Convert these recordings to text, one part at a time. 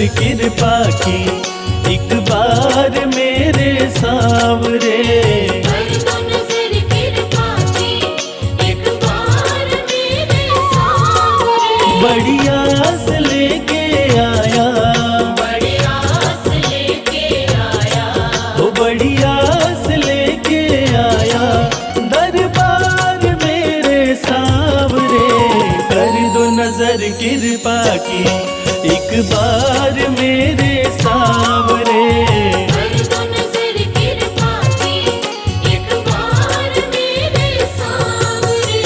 कृपा की एक बार मेरे सांवरे। कर दो नजर कृपा की एक बार मेरे सांवरे। बड़ी आस लेके आया, बड़ी आस लेके आया, ओ बड़ी आस लेके आया दरबार मेरे सांवरे। कर दो नजर कृपा की एक बार मेरे सांवरे। कर दो नजर कृपा की एक बार मेरे सांवरे।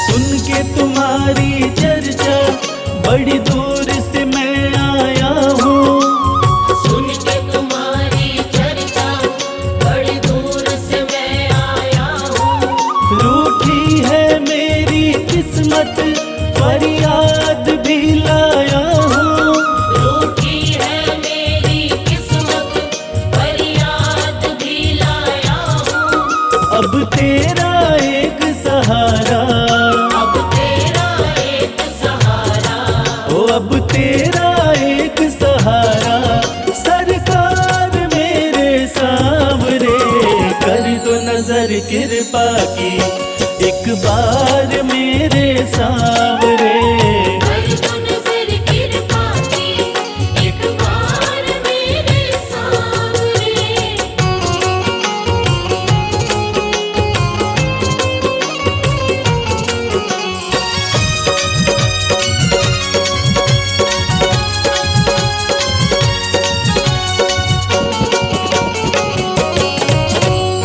सुन के तुम्हारी चर्चा बड़ी दूर से मैं आया हूँ। सुन के तुम्हारी चर्चा बड़ी दूर से मैं आया हूँ। रूठी है मेरी किस्मत फरियाद भी लाया हूँ। रूठी है मेरी किस्मत फरियाद भी लाया हूँ। अब तेरा एक सहारा, अब तेरा एक सहारा, ओ अब तेरा एक सहारा सरकार मेरे सांवरे। कर दो नजर कृपा की एक बार मेरे सांवरे। कर दो नजर कृपा की एक बार मेरे सांवरे।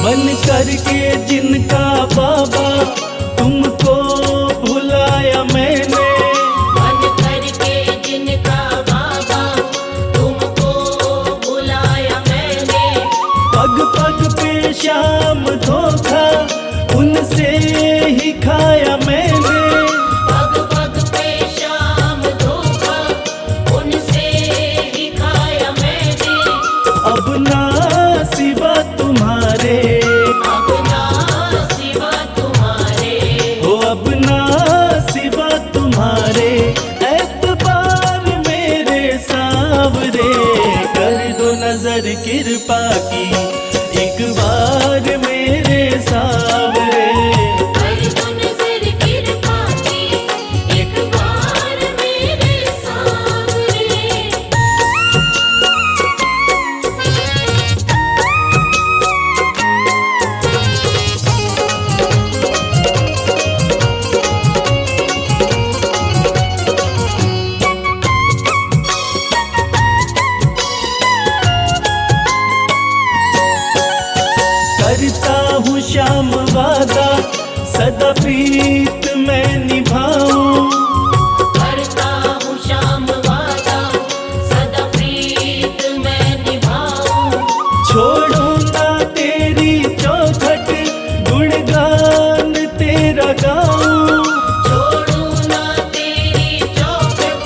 बन करके जिनका बाबा तुमको भुलाया मैंने। बन करके जिनका बाबा तुमको बुलाया मैंने। पग पग पे शाम धोखा उनसे ही खाया मैंने। पग पग पे शाम धोखा उनसे ही खाया मैंने। अब ना सिवा तुम्हारे, अब ना सिवा तुम्हारे, हो अब ना सिवा तुम्हारे एतबार मेरे सांवरे। कर दो नजर कृपा की एक बार मेरे सांवरे। कर दो नजर कृपा की एक बार मेरे सांवरे। करता हूँ श्याम वादा सदा प्रीत मैं निभाऊं। करता हूँ श्याम वादा सदा प्रीत मैं निभाऊं। छोड़ो ना तेरी चौखट गुणगान तेरा गाऊं। छोड़ू ना तेरी चौखट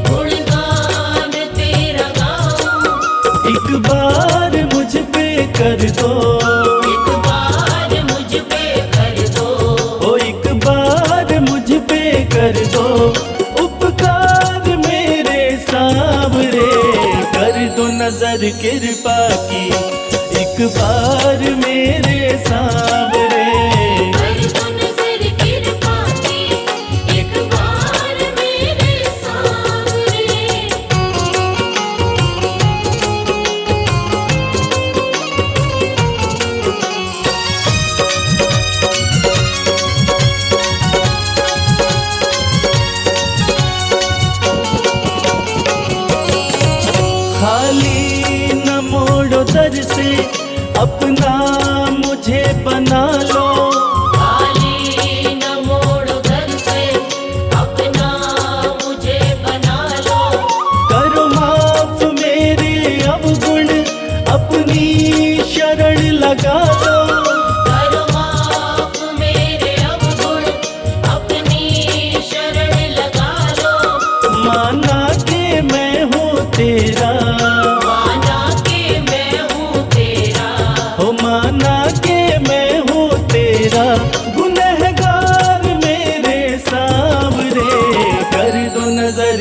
गुणगान तेरा गाऊं। एक बार मुझ पे कर दो, एक बार मुझ पे कर दो। ओ एक बार मुझ पे कर दो उपकार मेरे सांवरे। कर दो नजर कृपा की एक बार मेरे सांवरे। कर दो नजर कृपा की एक बार मेरे सांवरे। खाली न मोड़ो दर से अपना मुझे बना लो। खाली न मोड़ो दर से अपना मुझे बना लो। करो माफ मेरे अवगुण अपनी शरण लगा लो। करो माफ मेरे अवगुण अपनी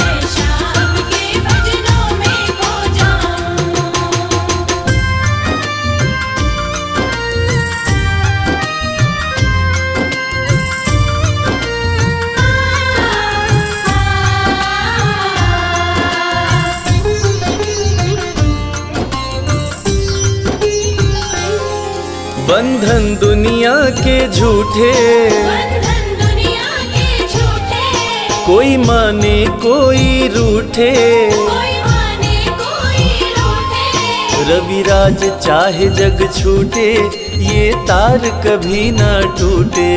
है शाम के भजनों में खो जाऊं। बंधन दुनिया के झूठे, बंधन दुनिया के झूठे, कोई माने कोई रूठे। कोई माने कोई रूठे। रविराज चाहे जग छूटे, ये तार कभी ना टूटे।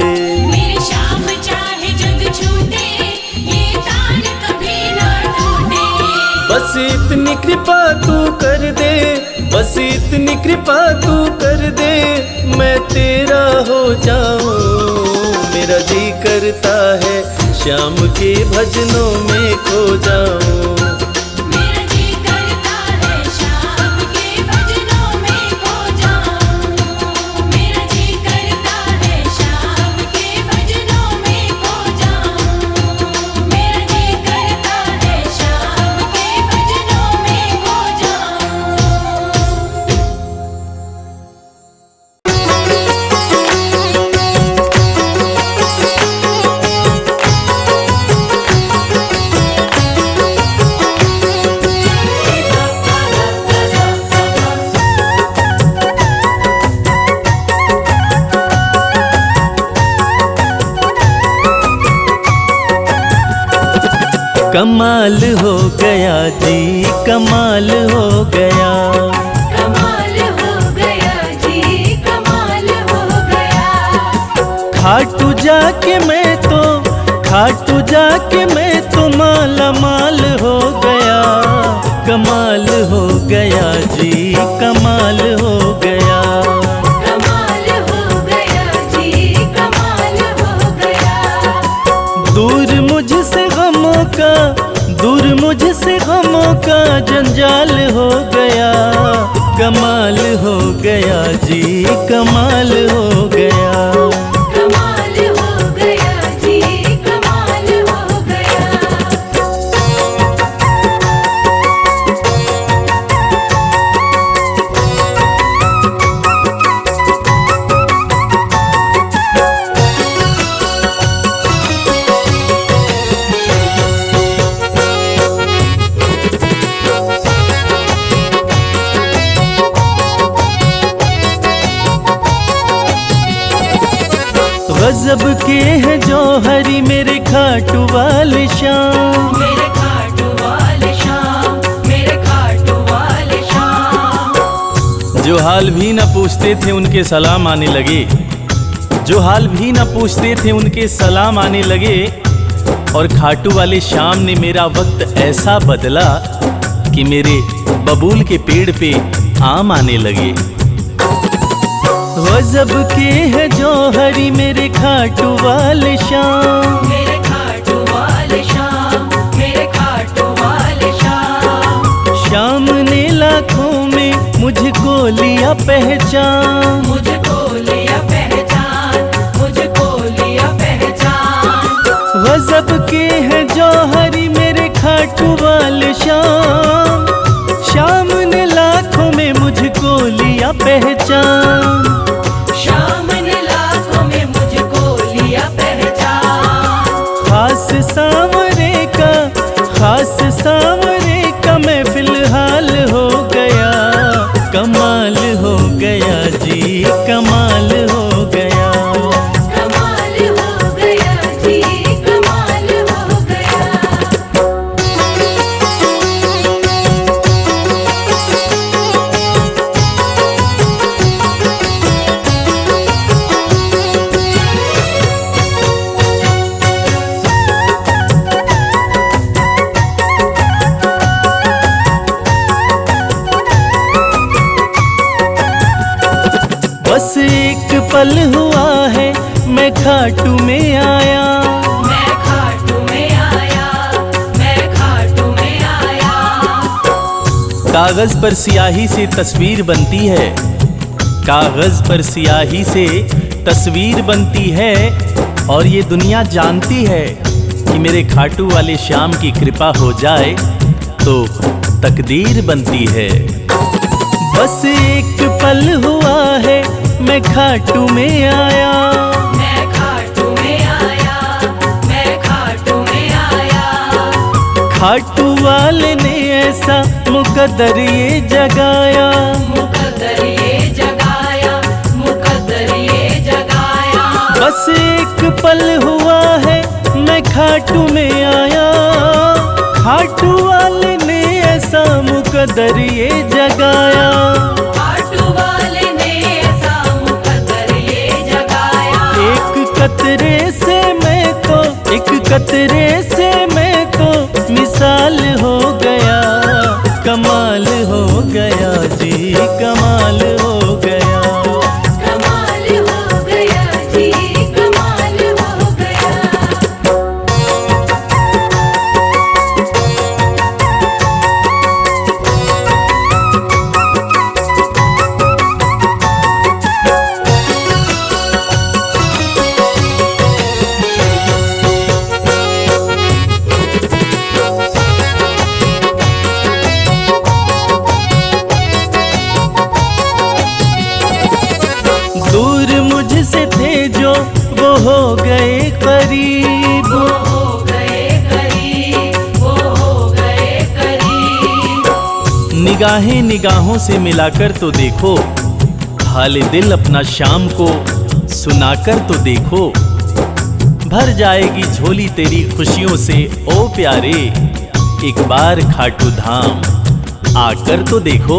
मेरे श्याम चाहे जग छूटे, ये तार कभी ना टूटे। बस इतनी कृपा तू कर दे, बस इतनी कृपा तू कर दे, मैं तेरा हो जाऊं। मेरा जी करता है श्याम के भजनों में खो जाऊं। मेरा जी करता कमाल हो गया जी, कमाल हो गया। कमाल हो गया जी, कमाल हो गया। खाटू जाके मैं तो माला माल हो गया। कमाल हो गया जी, कमाल हो गया। कमाल हो गया जी, कमाल हो गया। दूर मुझसे गमों का जंजाल हो गया। कमाल हो गया जी, कमाल हो गया। कमाल हो गया जी, कमाल हो गया। गजब के हैं जौहरी मेरे खाटू वाले शाम। मेरे खाटू वाले शाम, मेरे खाटू वाले शाम। जो हाल भी न पूछते थे उनके सलाम आने लगे। जो हाल भी न पूछते थे उनके सलाम आने लगे। और खाटू वाले शाम ने मेरा वक्त ऐसा बदला कि मेरे बबूल के पेड़ पे आम आने लगे। गजब के हैं जौहरी मेरे खाटू वाले शाम। मेरे खाटू वाले शाम, मेरे खाटू वाले शाम। शाम ने लाखों में मुझको लिया पहचान। मुझको लिया पहचान, मुझको लिया पहचान। गजब के हैं जौहरी मेरे खाटू वाले शाम। शाम ने लाखों में मुझको लिया पहचान। शाम ने लाखों में मुझको लिया पहचान। खास सांवरे का मैं फिलहाल हो गया। कमाल हो गया जी, कमाल हो गया। कमाल हो गया जी, कमाल हो गया। बस एक पल हुआ है मैं खाटू में आया। मैं खाटू में आया, मैं खाटू में आया। कागज पर स्याही से तस्वीर बनती है। कागज पर स्याही से तस्वीर बनती है। और ये दुनिया जानती है कि मेरे खाटू वाले शाम की कृपा हो जाए तो तकदीर बनती है। बस एक पल हुआ है मैं खाटू में आया। मैं खाटू में आया, मैं खाटू में आया। खाटू वाले ने ऐसा मुकद्दर ये जगाया। मुकद्दर ये जगाया, मुकद्दर ये जगाया। बस एक पल हुआ है मैं खाटू में आया। खाटू वाले ने ऐसा मुकद्दर ये जगाया। खाटू वाले ने ऐसा मुकद्दर ये जगाया। एक कतरे से मैं तो मिसाल हो गया। कमाल हो गया जी, कमाल हो गया। कमाल हो गया जी, कमाल हो गया। दूर मुझसे थे जो वो हो गए करीब। वो हो गए करीब, वो हो गए करीब। निगाहें निगाहों से मिलाकर तो देखो। हाल दिल अपना शाम को सुनाकर तो देखो। भर जाएगी झोली तेरी खुशियों से ओ प्यारे। एक बार खाटू धाम आकर तो देखो।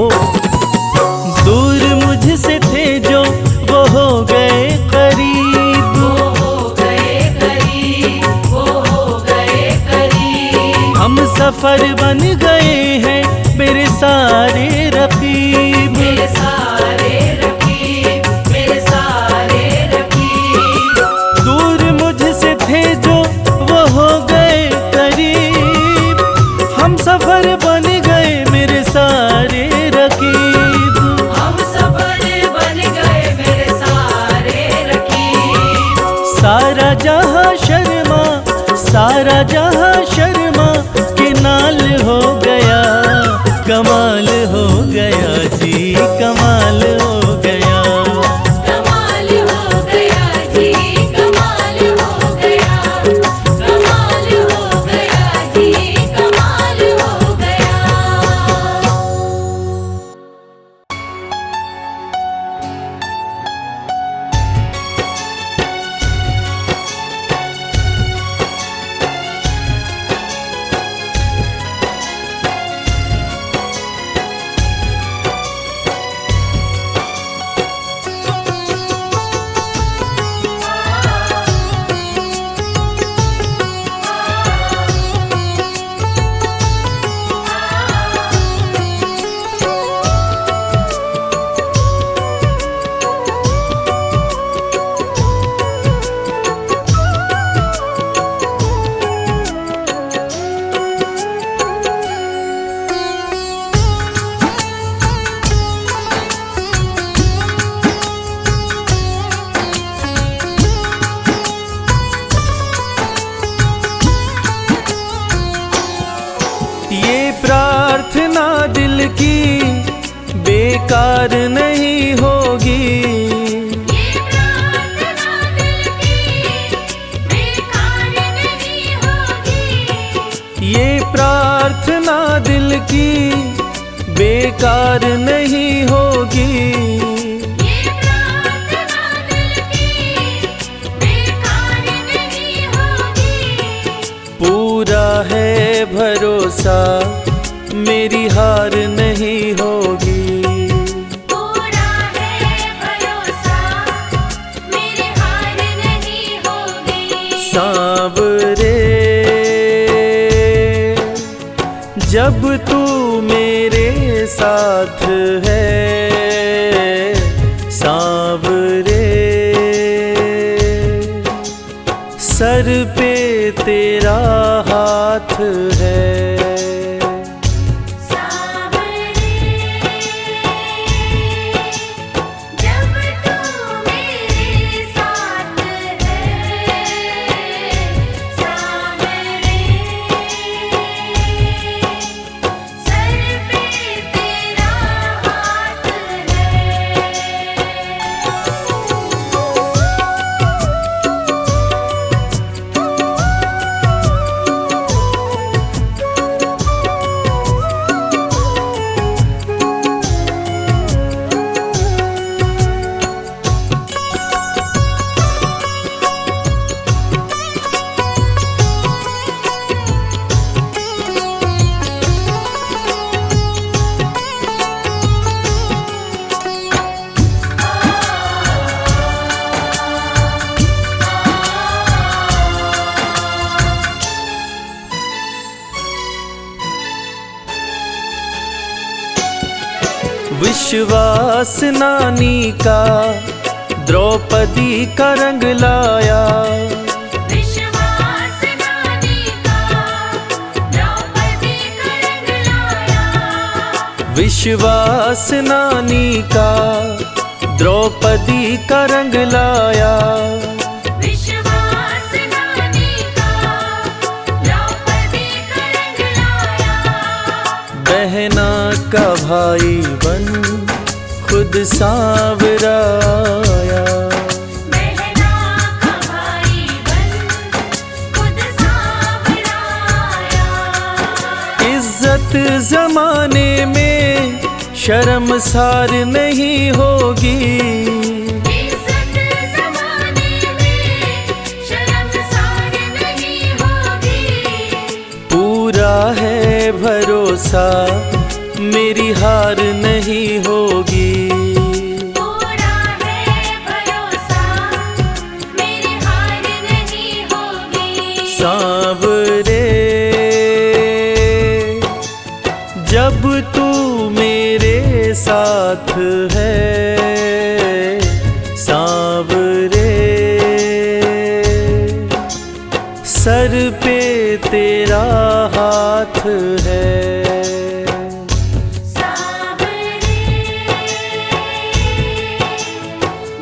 दूर मुझसे थे जो वो हो गए करीब, वो हो गए करीब, वो हो गए करीब। हम सफर बन गए हैं मेरे सारे रकीब, मेरे सारे रकीब, मेरे सारे रकीब। दूर मुझसे थे जो वो हो गए करीब, हम सफर बन गए मेरे सारे रकीब। हम सफर बन गए मेरे सारे रकीब। सारा जहां शर्मा, सारा जहां शर्मा के नाल हो गया, कमाल हो गया जी, कमाल हो गया। कमाल हो गया जी, कमाल हो गया, कमाल हो गया जी, कमाल हो गया। ये प्रार्थना दिल की बेकार नहीं होगी, ये प्रार्थना दिल की बेकार नहीं होगी। ये प्रार्थना दिल की बेकार नहीं होगी। ये प्रार्थना दिल की बेकार नहीं होगी। पूरा है भरोसा मेरी हार नहीं होगी। पूरा है भरोसा मेरी हार नहीं होगी। सांवरे जब तू मेरे साथ है, सांवरे सर पे तेरा हाथ है। सांवरे जब तू मेरे साथ है, सांवरे सर पे तेरा हाथ है। विश्वास नानी का द्रौपदी का रंग लाया, विश्वास नानी का द्रौपदी का रंग लाया। विश्वास नानी का द्रौपदी का रंग लाया। विश्वास नानी का द्रौपदी का रंग लाया। बहना का भाई बन खुद सांवराया, बहना का भाई बन खुद सांवराया। इज्जत जमाने में शर्मसार नहीं होगी। इज्जत ज़माने में शर्मसार नहीं होगी। पूरा है भरोसा मेरी हार नहीं होगी। पूरा है भरोसा मेरी हार नहीं होगी। सांवरे जब तू मेरे साथ है, सांवरे सर पे तेरा हाथ है। सांवरे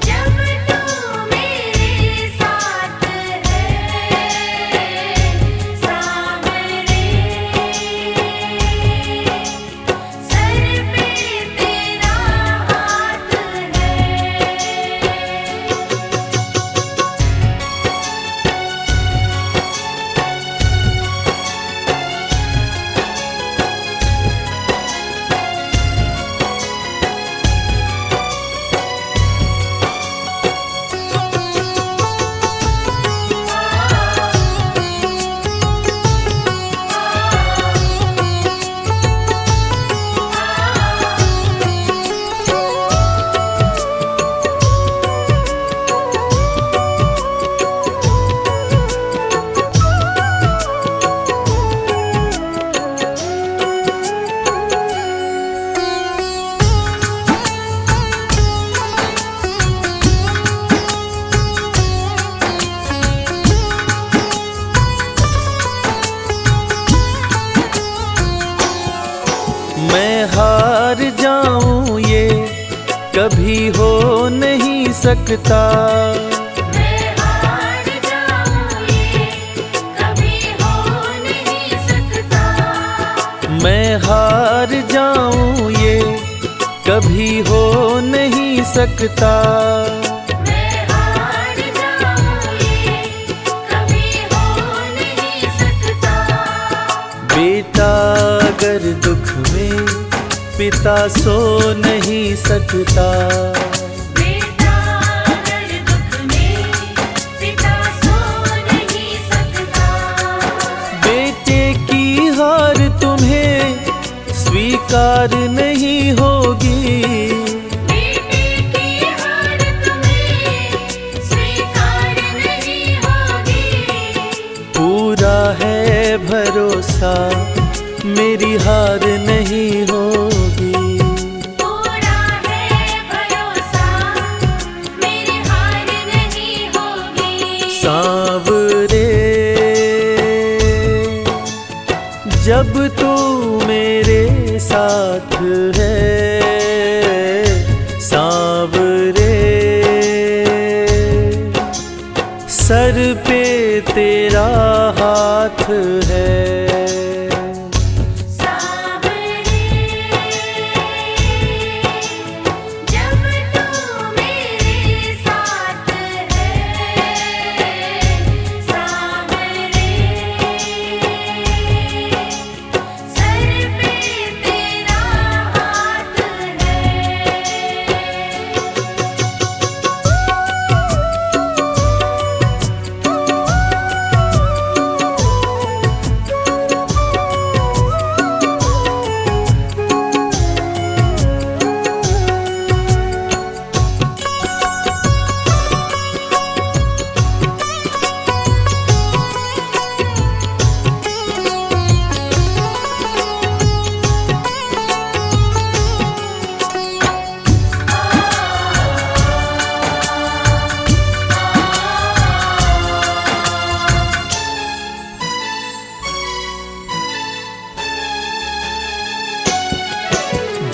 जब तू मेरे साथ है, सांवरे सर पे तेरा हाथ है। मैं हार जाऊं ये कभी हो नहीं सकता। मैं हार जाऊं ये कभी हो नहीं सकता। मैं हार जाऊं ये कभी हो नहीं सकता। मैं हार जाऊं ये कभी हो नहीं सकता। बेटा अगर दुख में पिता सो नहीं सकता। बेटा अगर दुख में पिता सो नहीं सकता। बेटे की हार तुम्हें स्वीकार नहीं होगी। बेटे की हार तुम्हें स्वीकार नहीं होगी। पूरा है भरोसा मेरी हार नहीं होगी। पूरा है भरोसा मेरी हार नहीं होगी। सांवरे जब तू मेरे साथ है, सांवरे सर पे तेरा हाथ है। सांवरे जब तू मेरे साथ है, सांवरे सर पे तेरा हाथ है।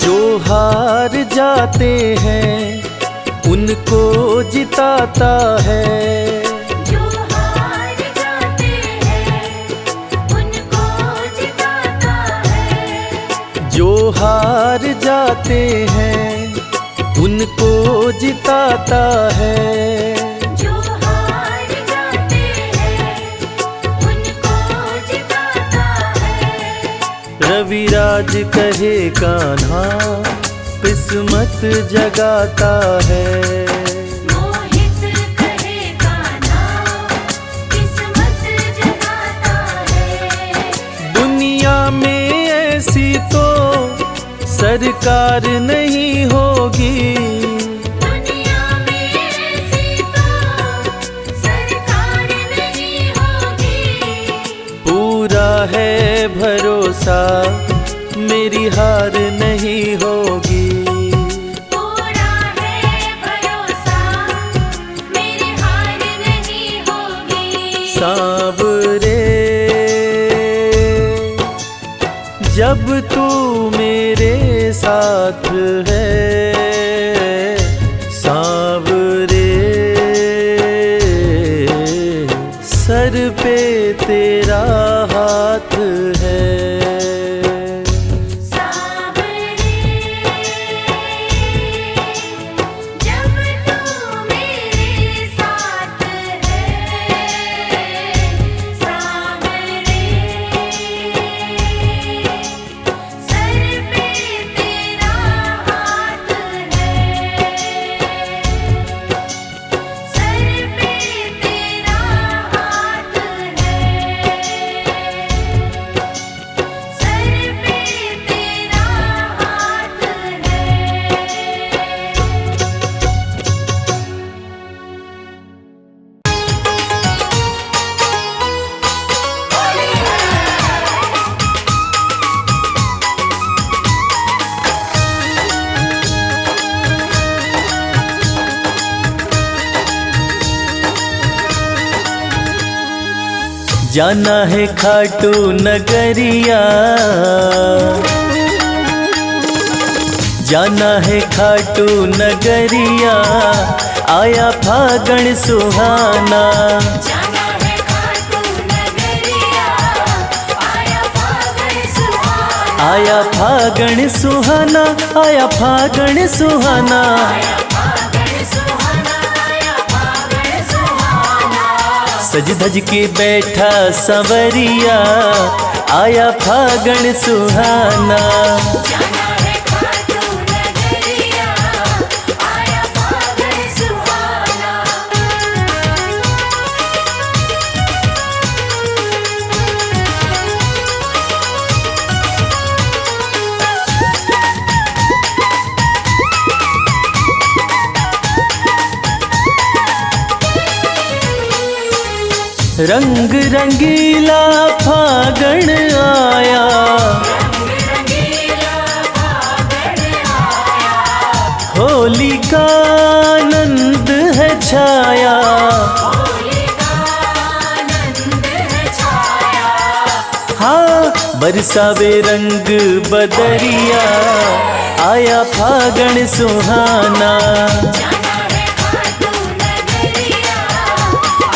जो हार जाते हैं उनको जिताता है। जो हार जाते हैं उनको जिताता है। जो हार जाते हैं उनको जिताता है। जो हार जाते हैं उनको जिताता है। रविराज कहे कान्हा किस्मत जगाता है। मोहित कहे कान्हा किस्मत जगाता है। दुनिया में सी तो सरकार नहीं होगी। दुनिया में ऐसी तो सरकार नहीं होगी। पूरा है भरोसा मेरी हार नहीं होगी। पूरा है भरोसा मेरी हार नहीं होगी। सांवरे जब तू मेरे साथ है, सांवरे सर पे तेरा हाथ है। सांवरे जब तू मेरे साथ है, सांवरे सर पे तेरा हाथ है, सर पे तेरा हाथ है, सर पे तेरा हाथ है। जाना है खाटू नगरिया, जाना है खाटू नगरिया, आया फागण सुहाना। जाना है खाटू नगरिया, आया फागण सुहाना। आया फागण सुहाना, आया फागण सुहाना। आया फागण सुहाना, आया फागण सुहाना। सज धज के बैठा संवरिया, आया फागण सुहाना। जाना है खाटू नगरिया, आया फागण सुहाना। रंग रंगीला फागण आया, रंगीला फागण आया, होली का आनंद है छाया। होली का आनंद है छाया। हाँ बरसावे रंग बदरिया, आया फागण सुहाना। जाना है खाटू नगरिया,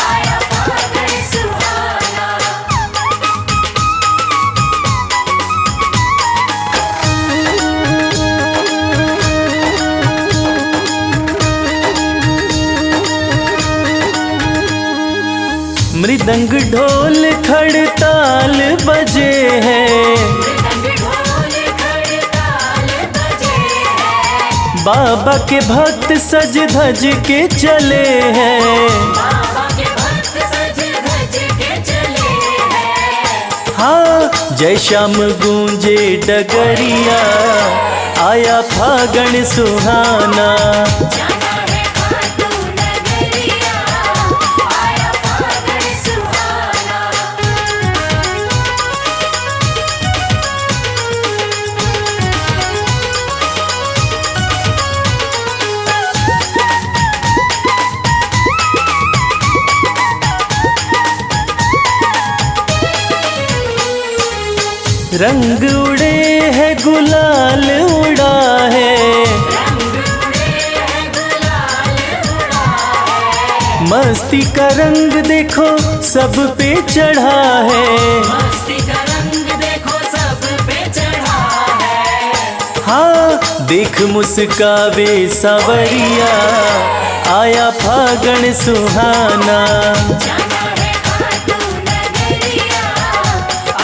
आया फागण सुहाना। मृदंग ढोल खड़ताल बजे हैं, मृदंग ढोल खड़ताल बजे हैं। बाबा के भक्त सज धज के चले हैं। बाबा के भक्त सज धज के चले हैं। हाँ जय श्याम गूंजे डगरिया, आया फागण सुहाना। जाना है खाटू नगरिया, आया फागण सुहाना। रंग उड़े है गुलाल उड़ा है, रंग उड़े हैं गुलाल उड़ा है। मस्ती का रंग देखो सब पे चढ़ा है। मस्ती का रंग देखो सब पे चढ़ा है। हाँ देख मुस्कावे सांवरिया, आया फागण सुहाना। जाना है खाटू नगरिया,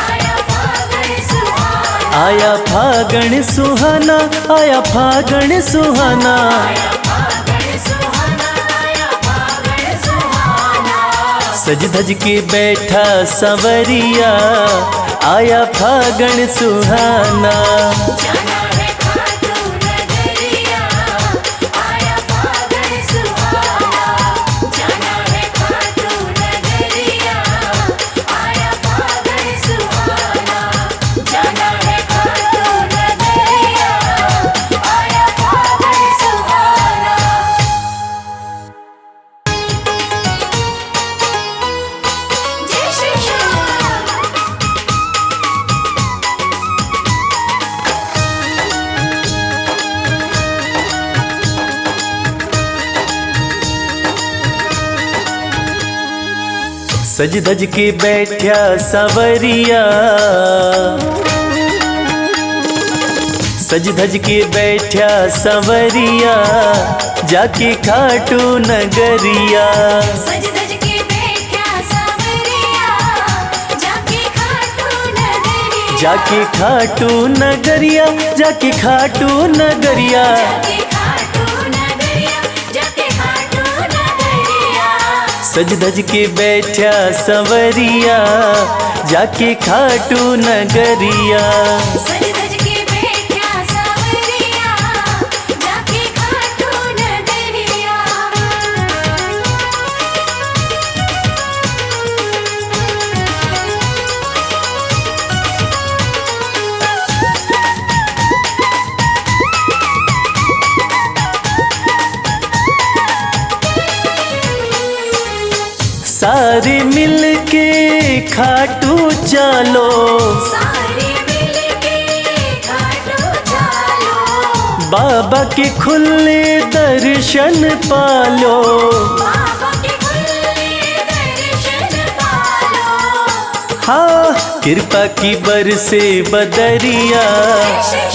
आया फागण सुहाना। आया फागण सुहाना, आया फागण सुहाना। आया फागण सुहाना, आया फागण सुहाना। सज धज के बैठा संवरिया, आया फागण सुहाना। जाना है खाटू नगरिया, आया फागण सुहाना। जाना है खाटू नगरिया, आया फागण सुहाना। जाना है खाटू नगरिया, आया फागण सुहाना। जय श्री श्याम। सज धज के बैठा संवरिया, सज धज के बैठा संवरिया, जाके खाटू नगरिया। सज धज के बैठा सांवरिया, जाके खाटू नगरिया। जाके खाटू नगरिया, जाके खाटू नगरिया। जाके खाटू नगरिया, जाके खाटू नगरिया। सज धज के बैठा संवरिया, जाके खाटू नगरिया। सज धज के बैठा सांवरिया, जाके खाटू नगरिया। सारे मिल के खाटू चलो, सारे मिलके खाटू चलो। बाबा के खुले दर्शन पालो। बाबा के खुले दर्शन पालो। हाँ, कृपा की बरसे बदरिया,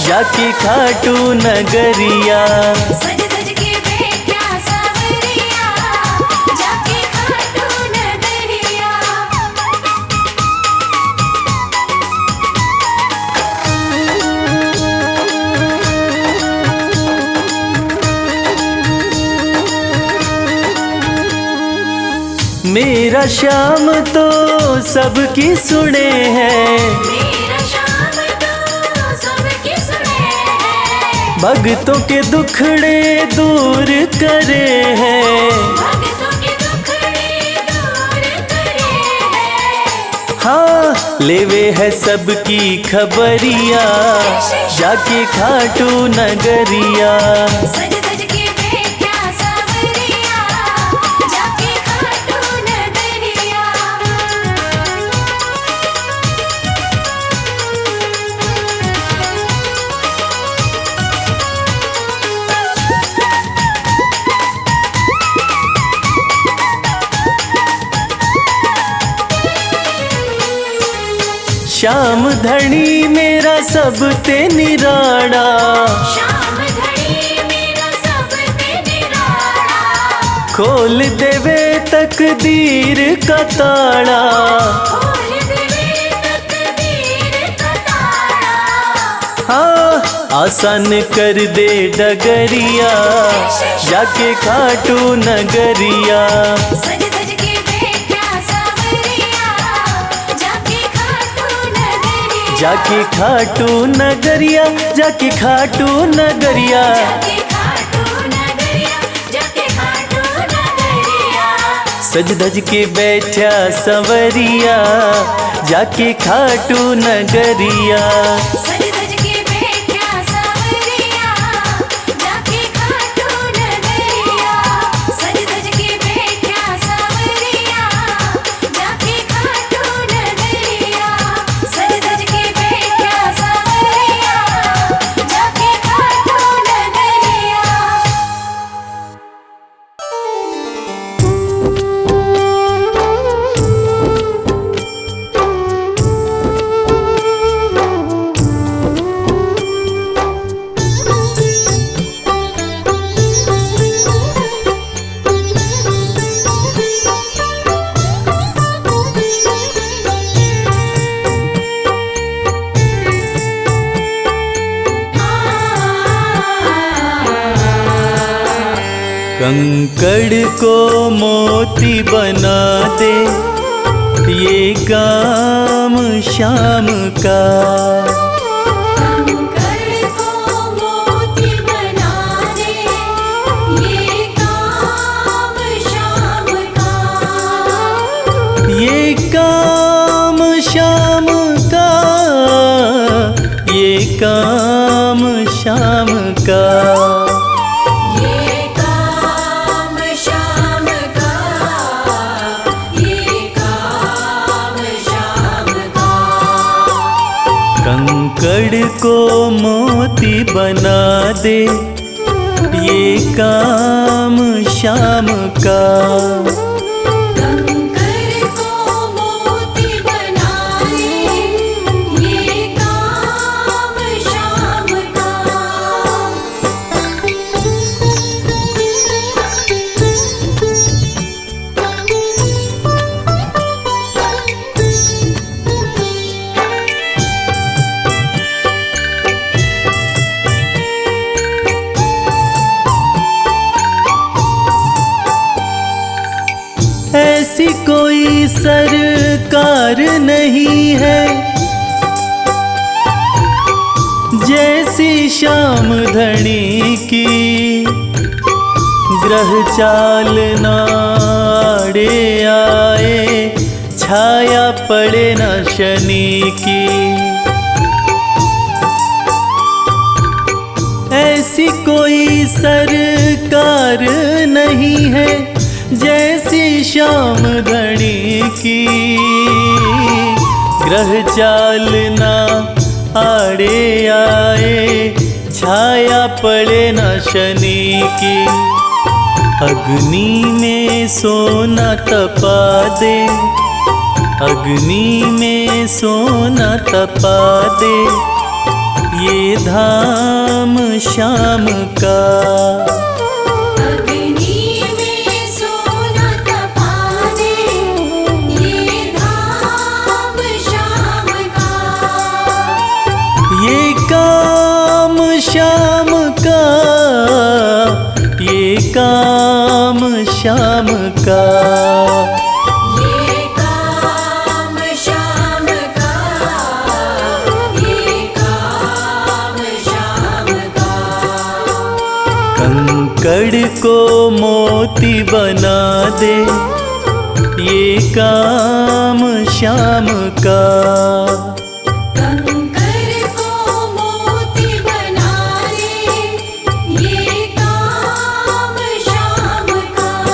जाके खाटू नगरिया। सज धज के बैठा सांवरिया, जाके खाटू नगरिया। मेरा श्याम तो सबकी सुने हैं, मेरा श्याम तो सबके सुने हैं। भक्तों के दुखड़े दूर करे हैं। भक्तों के दुखड़े दूर करे हैं। हाँ, लेवे है सबकी खबरिया, जाके खाटू नगरिया। सज धज के बैठा सांवरिया, जाके खाटू नगरिया। श्याम धनी मेरा सब ते निराड़ा, श्याम धनी मेरा सब पे निराला। खोल देवे तकदीर का ताड़ा। खोल देवे तकदीर का ताला। हाँ, आसान कर दे डगरिया, जाके खाटू नगरिया। सज धज के बैठा सांवरिया, जाके खाटू नगरिया। जाके खाटू नगरिया, जाके खाटू नगरिया। जाके खाटू नगरिया, जाके खाटू नगरिया। सज धज के बैठा संवरिया, जाके खाटू नगरिया। सज धज के बैठा सांवरिया, जाके खाटू नगरिया। सज धज के बैठा सांवरिया, जाके खाटू नगरिया। सज धज के बैठा सांवरिया, जाके खाटू नगरिया। कंकड़ को मोती बना दे, ये काम शाम का। कंकड़ को मोती बना दे, ये काम शाम का। ये काम शाम का, ये काम शाम का। ये काम शाम का, ये काम शाम का। कंकड़ को मोती बना दे, ये काम शाम का। कंकड़ को मोती बना दे, ये काम शाम का। ऐसी कोई सरकार नहीं है जैसी श्याम धनी की। ग्रह चाल नाड़े आए, छाया पड़े न शनि की। ऐसी कोई सरकार नहीं है जैसी श्याम धनी की। ग्रह चाल ना आड़े आए, छाया पड़े न शनि की। अग्नि में सोना तपा दे, अग्नि में सोना तपा दे, ये धाम शाम का। अग्नि में सोना तपा दे, ये धाम शाम का। ये काम शाम का, ये काम शाम का। ये काम शाम का, ये काम शाम का। कंकड़ को मोती बना दे, ये काम शाम का। कंकड़ को मोती बना दे, ये काम शाम का।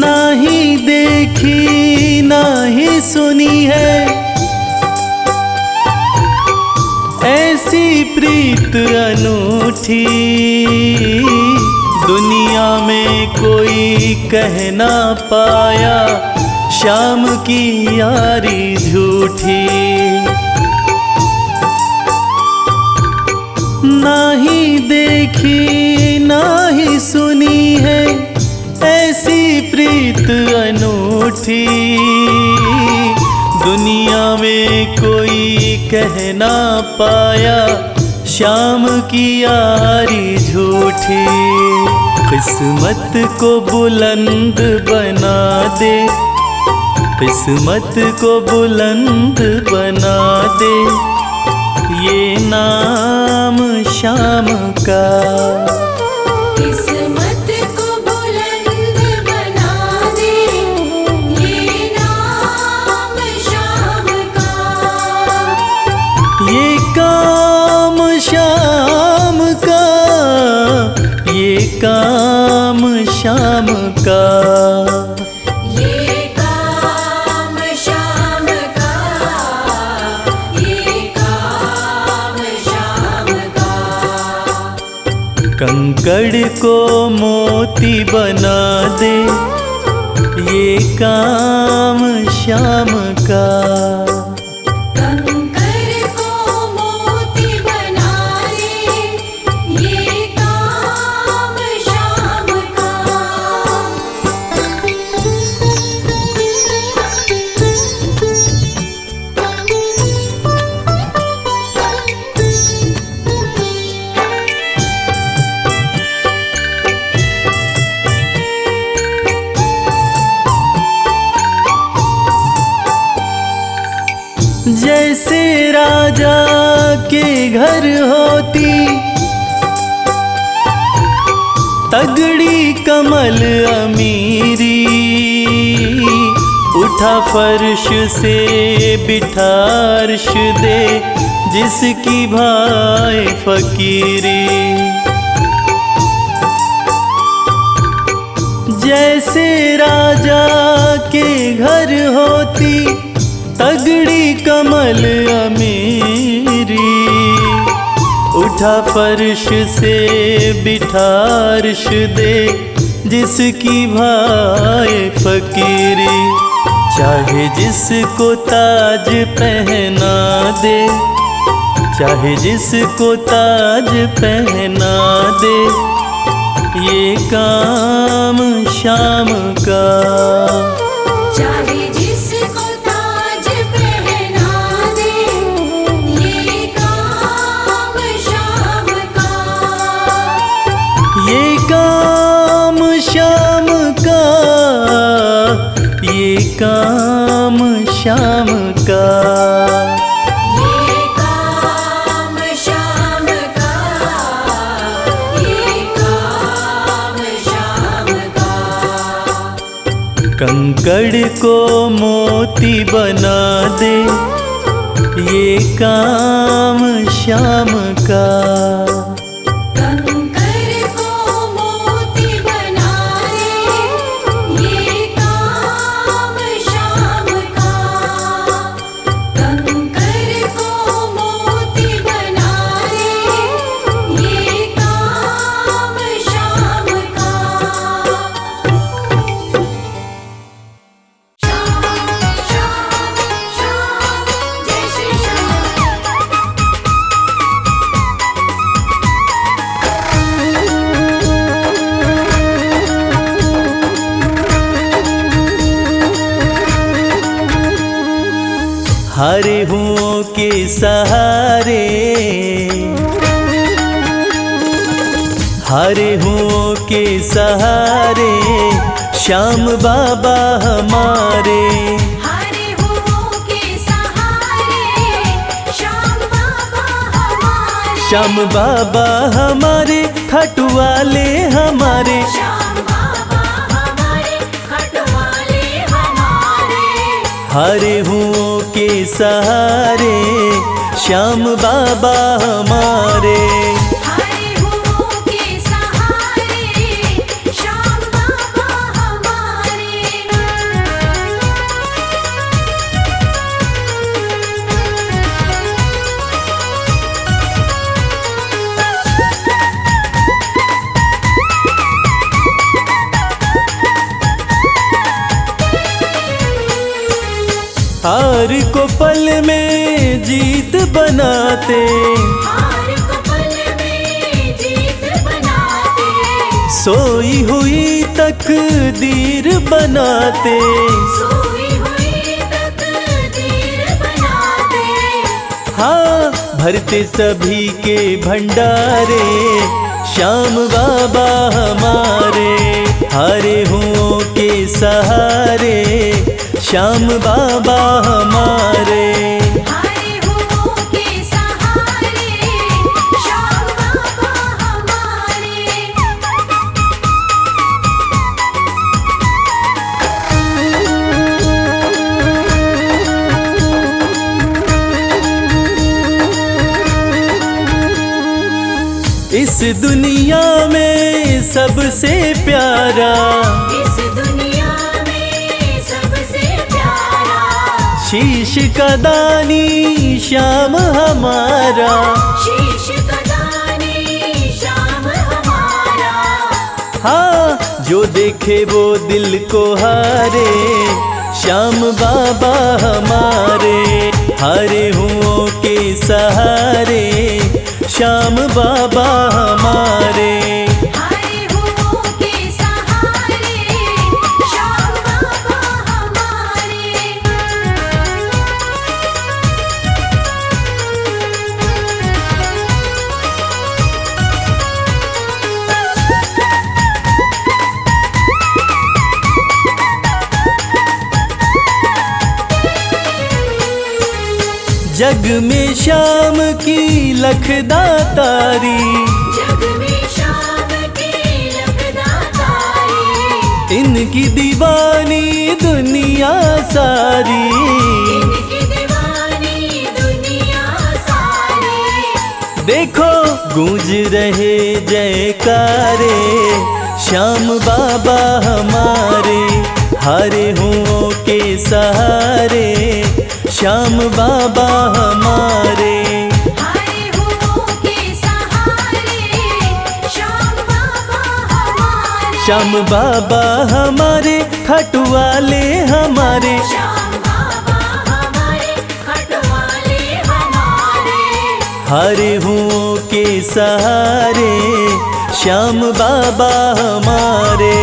नाही देखी नाही सुनी है ऐसी प्रीत अनूठी। दुनिया में कोई कह ना पाया, शाम की यारी झूठी। नाही देखी नाही सुनी है ऐसी प्रीत अनूठी। दुनिया में कोई कह ना पाया, शाम की यारी झूठी। किस्मत को बुलंद बना दे, किस्मत को बुलंद बना दे, ये नाम शाम का। किस्मत को बुलंद बना दे, ये नाम शाम का। ये काम शाम का, ये काम शाम का। ये काम शाम का, ये काम शाम का। कंकड़ को मोती बना दे, ये काम शाम का। कंकड़ को मोती जैसे राजा के घर होती तगड़ी कमल अमीरी, उठा फर्श से बिठा अर्श दे जिसकी भाई फकीरी। जैसे राजा के घर होती तगड़ी कमल अमीरी, उठा फर्श से बिठा अर्श दे जिसकी भाई फकीरी। चाहे जिसको ताज पहना दे, चाहे जिसको ताज पहना दे, ये काम शाम का। चाहे जिसको ताज पहना दे, ये काम शाम का। ये काम शाम का, ये काम शाम का। ये काम शाम का, ये काम शाम का। कंकड़ को मोती बना दे, ये काम शाम का। कंकर को मोती बना दे, ये काम शाम का। कंकर को मोती बना दे, ये काम शाम का। शाम शाम शाम जय श्री श्याम। हरे हुओं के सहारे, हरे हुओं के सहारे श्याम बाबा हमारे। हरे हुओं के सहारे श्याम बाबा हमारे। श्याम बाबा हमारे, खटवाले हमारे। श्याम बाबा हमारे, खटवाले हमारे। हरे हुओं के सहारे श्याम बाबा हमारे। हरे हुओं के सहारे श्याम बाबा हमारे। हार को पल में जीत बनाते, हार को पल में जीत बनाते। सोई हुई तकदीर बनाते। सोई हुई तकदीर बनाते। हाँ, भरते सभी के भंडारे श्याम बाबा हमारे। हरे हुओं के सहारे श्याम बाबा हमारे। हरे हुओं के सहारे श्याम बाबा हमारे। इस दुनिया में सबसे प्यारा, इस दुनिया में सबसे प्यारा। शीश का दानी श्याम हमारा। शीश का दानी श्याम हमारा। हाँ, जो देखे वो दिल को हारे श्याम बाबा हमारे। हरे हुओं के सहारे श्याम बाबा हमारे। हरे हुओं के सहारे श्याम बाबा हमारे। जग में शाम की लखदा तारी, जग में शाम की लखदा तारी, इनकी दीवानी दुनिया सारी, इनकी दीवानी दुनिया सारी। देखो गूंज रहे जयकारे, श्याम बाबा हमारे, हारे हुओं के सहारे, श्याम बाबा हमारे। हारे हुओं के सहारे, श्याम बाबा हमारे, श्याम बाबा हमारे, खटवाले हमारे, श्याम बाबा हमारे, खटवाले हमारे। हारे हुओं के सहारे, श्याम बाबा हमारे।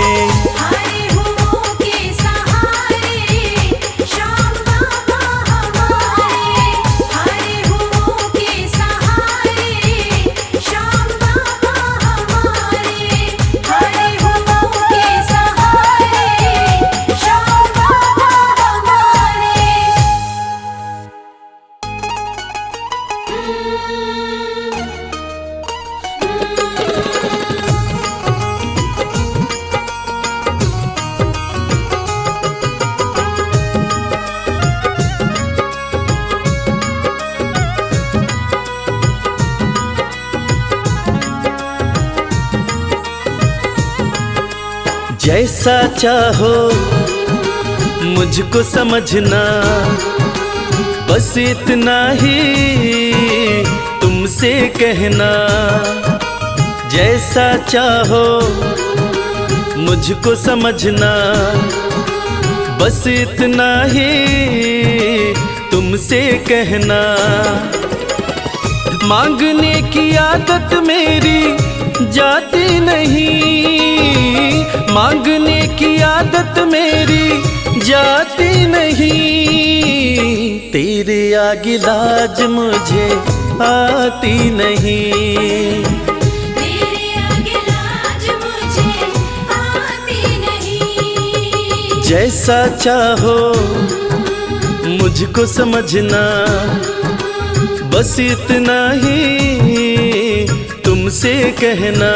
हारे हुओं के सहारे, श्याम बाबा हमारे, हारे हुओं के सहारे, श्याम बाबा हमारे, हारे हुओं के सहारे, श्याम बाबा हमारे। जैसा चाहो मुझको समझना, बस इतना ही तुमसे कहना। जैसा चाहो मुझको समझना, बस इतना ही तुमसे कहना। मांगने की आदत मेरी जाती नहीं, मांगने की आदत मेरी जाती नहीं। तेरे आगे लाज मुझे आती नहीं, तेरे आगे लाज मुझे आती नहीं। जैसा चाहो मुझको समझना, बस इतना ही तुमसे कहना।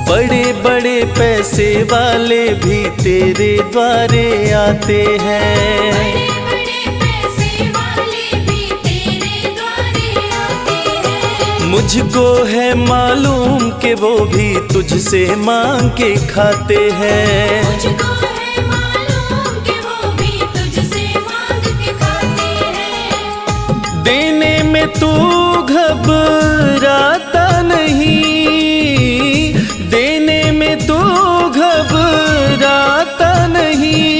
बड़े बड़े पैसे वाले भी तेरे द्वारे आते हैं, बड़े बड़े पैसे वाले भी तेरे द्वारे आते हैं। मुझको है मालूम कि वो भी तुझसे मांग के खाते हैं। मुझको है मालूम कि वो भी तुझसे मांग के खाते हैं। देने में तू घबराता नहीं, देने में तू घबराता नहीं।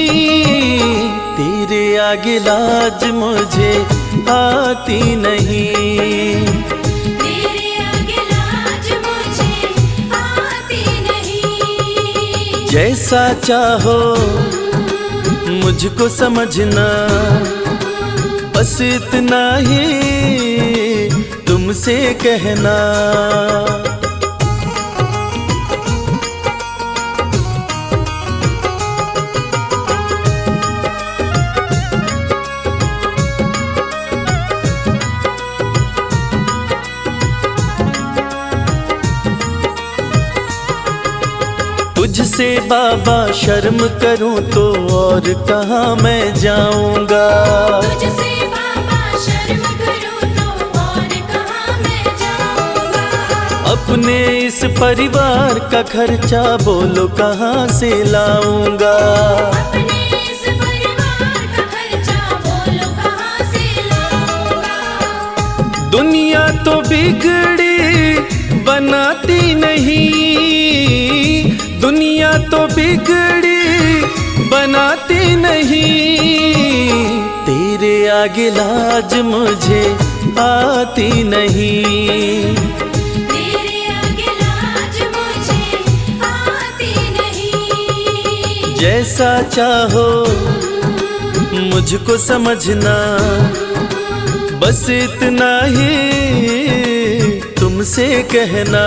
तेरे आगे लाज मुझे आती नहीं, तेरे आगे लाज मुझे आती नहीं। जैसा चाहो मुझको समझना, बस इतना ही तुमसे कहना। तुझसे बाबा शर्म करूं तो और कहाँ मैं जाऊंगा। तुझसे बाबा शर्म करूं तो और कहाँ मैं जाऊंगा। अपने इस परिवार का खर्चा बोलो कहाँ से लाऊंगा। अपने इस परिवार का खर्चा बोलो कहाँ से लाऊंगा। दुनिया तो बिगड़ी बनाती नहीं, दुनिया तो बिगड़ी बनाती नहीं। तेरे तेरे आगे लाज मुझे आती नहीं, तेरे आगे लाज मुझे आती नहीं। जैसा चाहो मुझको समझना, बस इतना ही तुमसे कहना।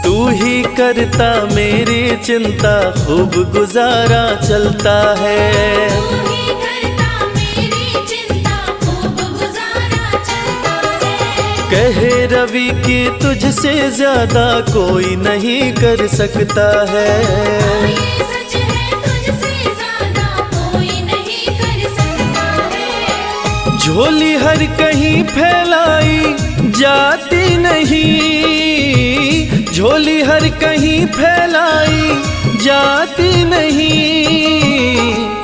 तू ही करता मेरी चिंता, खूब गुजारा चलता है। तू ही करता मेरी चिंता, खूब गुजारा चलता है। कहे रवि कि तुझसे ज्यादा कोई नहीं कर सकता है। ये सच है, तुझसे ज्यादा कोई नहीं कर सकता है। झोली हर कहीं फैलाई जाती नहीं, झोली हर कहीं फैलाई जाती नहीं।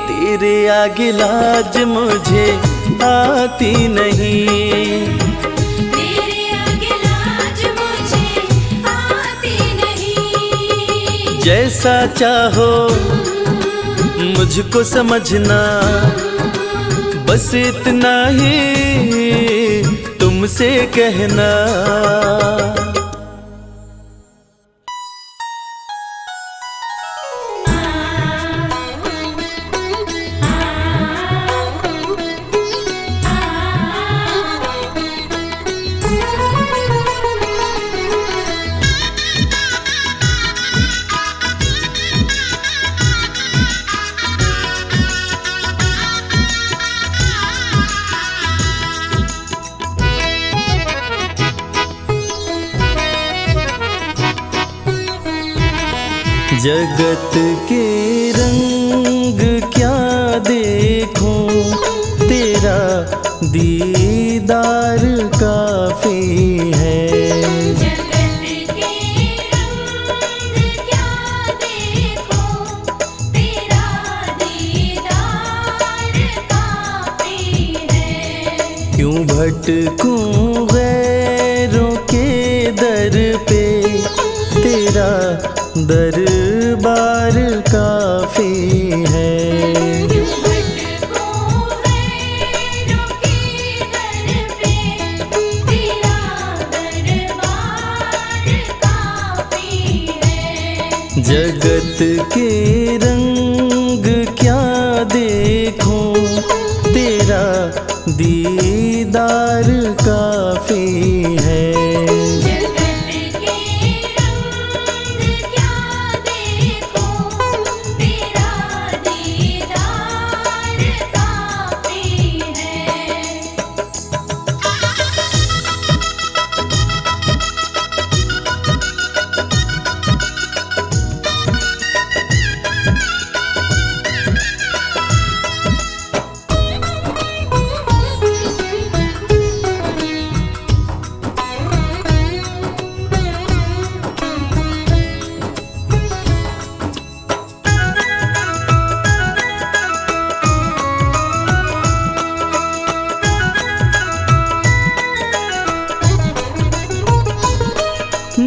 तेरे आगे लाज मुझे आती नहीं, तेरे आगे लाज मुझे आती नहीं। जैसा चाहो मुझको समझना, बस इतना ही तुमसे कहना। जगत के रंग क्या देखूं, तेरा दीदार काफी है। जगत के रंग क्या देखो, तेरा दीदार काफी है। क्यों भटकूं गैरों के दर पे, तेरा दरबार काफी है। जगत के रंग क्या देखूं, तेरा दीदार काफी है।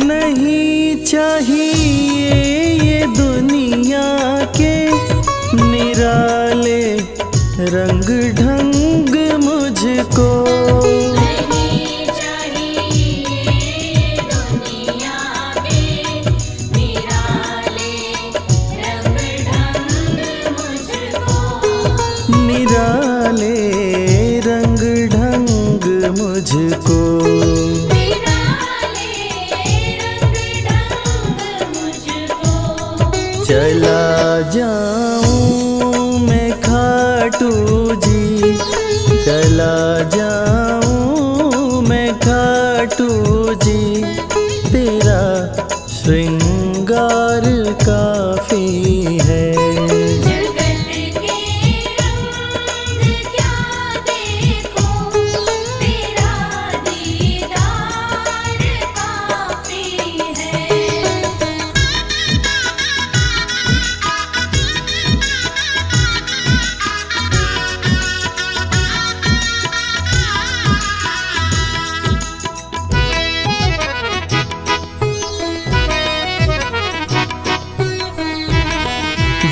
नहीं चाहिए ये दुनिया के निराले रंग ढंग मुझको, नहीं चाहिए दुनिया के निराले रंग ढंग मुझको, निराले रंग ढंग मुझको। चला जाऊं मैं खाटू जी, चला जाऊं मैं खाटू जी, तेरा श्रृंगार काफी है। जगत के रंग क्या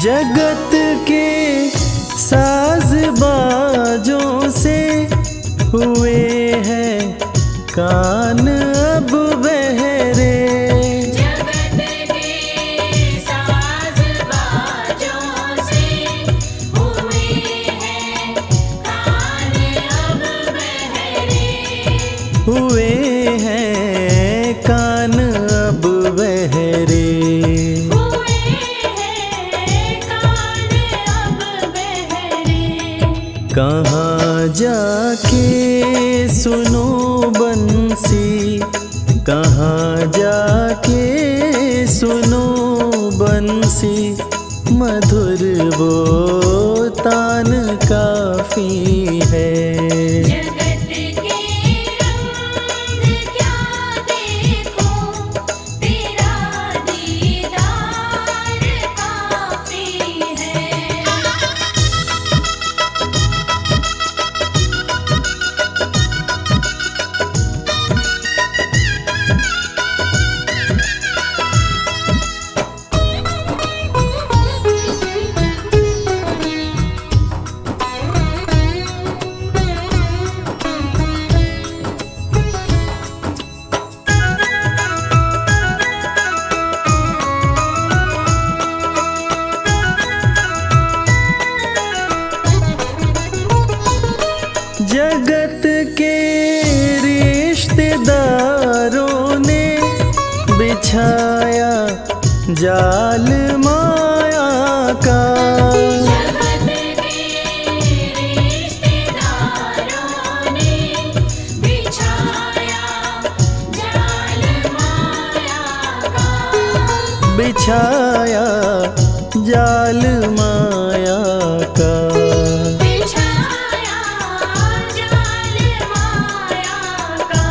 जगत के साज बाजों से हुए हैं कान अब बहरे। जगत के साज बाजों से हुए हैं कान अब बहरे। हुए हैं कान अब बहरे। हुए हैं कान अब बहरे। कहाँ जाके सुनो बंसी, कहाँ जाके सुनो बंसी, मधुर वो तान काफी है। जगत के रंग क्या देखो, तेरा दीदार काफी है। जगत के रिश्तेदारों ने बिछाया जाल माया का। जगत के रिश्तेदारों ने बिछाया जाल माया का। बिछाया जाल माया का। बिछाया जाल माया का।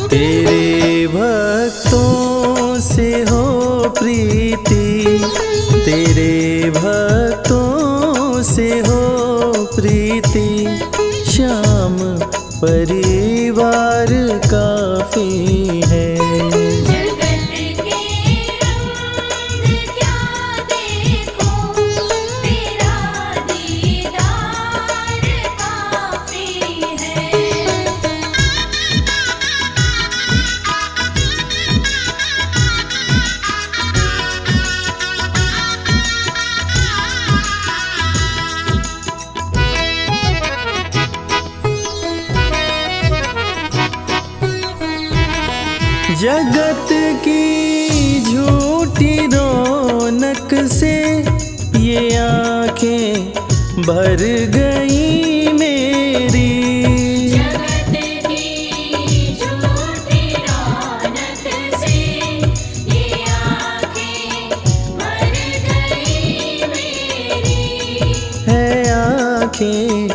तेरे भक्तों से हो प्रीति, तेरे भक्तों से हो प्रीति, श्याम परिवार काफी है। जगत के रंग क्या देखो, तेरा दीदार काफी है। जगत की झूठी रौनक से ये आंखें भर गई मेरी। जगत की झूठी रौनक से ये आँखें भर गई मेरी। है आंखें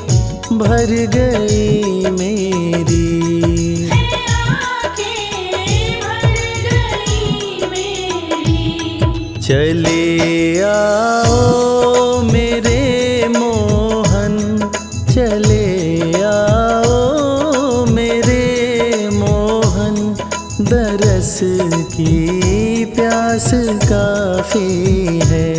भर गई मेरी। है आँखें भर गई मेरी। चले आओ मेरे मोहन, चले आओ मेरे मोहन, दरस की प्यास काफी है।